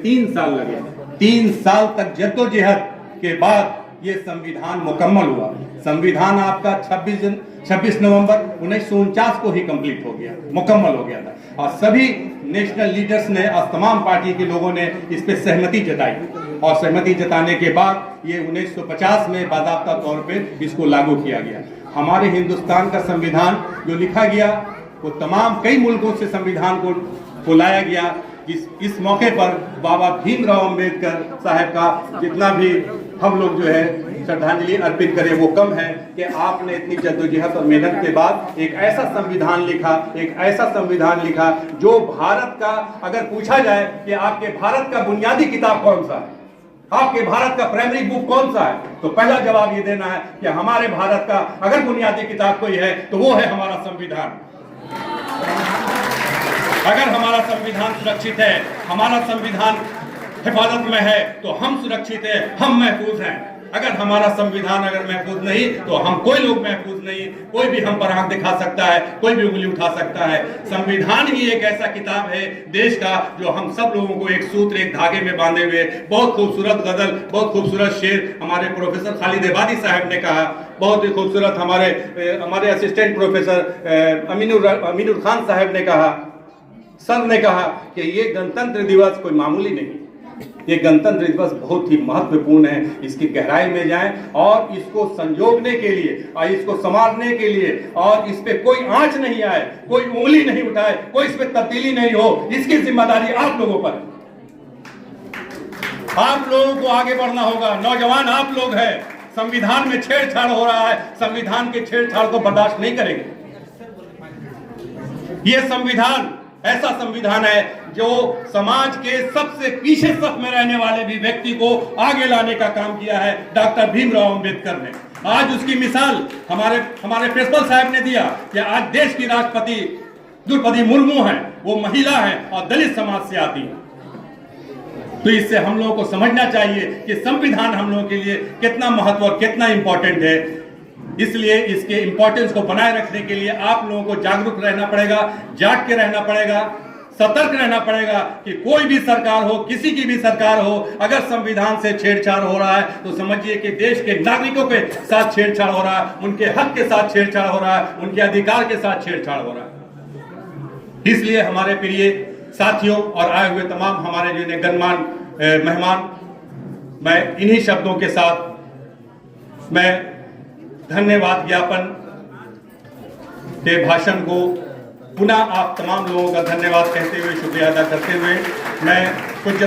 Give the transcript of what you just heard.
3 साल लगे। 3 साल तक जद्दोजहद के बाद ये संविधान मुकम्मल हुआ। संविधान आपका 26 नवंबर 1949 को ही कंप्लीट हो गया, मुकम्मल हो गया था। और सभी नेशनल लीडर्स ने और तमाम पार्टी के लोगों ने इस पे सहमति जताई, और सहमति जताने के बाद ये 1950 में बाकायदा तौर पे इसको लागू किया गया। हमारे हिंदुस्तान का संविधान जो लिखा गया वो तमाम कई मुल्कों से संविधान को लाया गया। इस मौके पर बाबा भीमराव अंबेडकर साहब का जितना भी हम लोग जो है श्रद्धांजलि अर्पित करें वो कम है कि आपने इतनी जद्दोजहद और मेहनत के बाद एक ऐसा संविधान लिखा जो भारत का, अगर पूछा जाए कि आपके भारत का बुनियादी किताब कौन सा है, आपके भारत का प्राइमरी बुक कौन सा है, तो पहला जवाब ये देना है कि हमारे भारत का अगर बुनियादी किताब कोई है तो वो है हमारा संविधान। अगर हमारा संविधान सुरक्षित है, हमारा संविधान हिफाजत में है, तो हम सुरक्षित है, हम महफूज हैं। अगर हमारा संविधान अगर महफूज नहीं तो हम कोई लोग महफूज नहीं। कोई भी हम पर आंख दिखा सकता है, कोई भी उंगली उठा सकता है। संविधान ही एक ऐसा किताब है देश का जो हम सब लोगों को एक सूत्र, एक धागे में बांधे हुए। बहुत खूबसूरत गजल, बहुत खूबसूरत शेर हमारे प्रोफेसर खालिद इबादी साहब ने कहा, बहुत ही खूबसूरत हमारे असिस्टेंट प्रोफेसर अमीनुर खान साहब ने कहा, सर ने कहा कि ये गणतंत्र दिवस कोई मामूली नहीं, ये गणतंत्र दिवस बहुत ही महत्वपूर्ण है। इसकी गहराई में जाएं और इसको संजोगने के लिए और इसको संवारने के लिए और इस पे कोई आंच नहीं आए, कोई उंगली नहीं उठाए, कोई इस पे तब्दीली नहीं हो, इसकी जिम्मेदारी आप लोगों पर है। आप लोगों को आगे बढ़ना होगा। नौजवान आप लोग हैं। संविधान में छेड़छाड़ हो रहा है, संविधान के छेड़छाड़ को बर्दाश्त नहीं करेंगे। ये संविधान ऐसा संविधान है जो समाज के सबसे पीछे सफ में रहने वाले भी व्यक्ति को आगे लाने का काम किया है डॉक्टर भीमराव अंबेडकर ने। आज उसकी मिसाल हमारे प्रिंसिपल साहब ने दिया कि आज देश की राष्ट्रपति द्रौपदी मुर्मू हैं, वो महिला हैं और दलित समाज से आती हैं। तो इससे हम लोगों को समझना चाहिए कि संविधान हम लोगों के लिए कितना महत्व और कितना इंपॉर्टेंट है। इसलिए इसके इंपॉर्टेंस को बनाए रखने के लिए आप लोगों को जागरूक रहना पड़ेगा, जाग के रहना पड़ेगा, सतर्क रहना पड़ेगा कि कोई भी सरकार हो, किसी की भी सरकार हो, अगर संविधान से छेड़छाड़ हो रहा है तो समझिए कि देश के नागरिकों के साथ छेड़छाड़ हो रहा है, उनके हक के साथ छेड़छाड़ हो रहा है, उनके अधिकार के साथ छेड़छाड़ हो रहा है। इसलिए हमारे प्रिय साथियों और आए हुए तमाम हमारे जो गणमान्य मेहमान, मैं इन्हीं शब्दों के साथ मैं धन्यवाद ज्ञापन के भाषण को पुनः आप तमाम लोगों का धन्यवाद कहते हुए, शुक्रिया अदा करते हुए मैं कुछ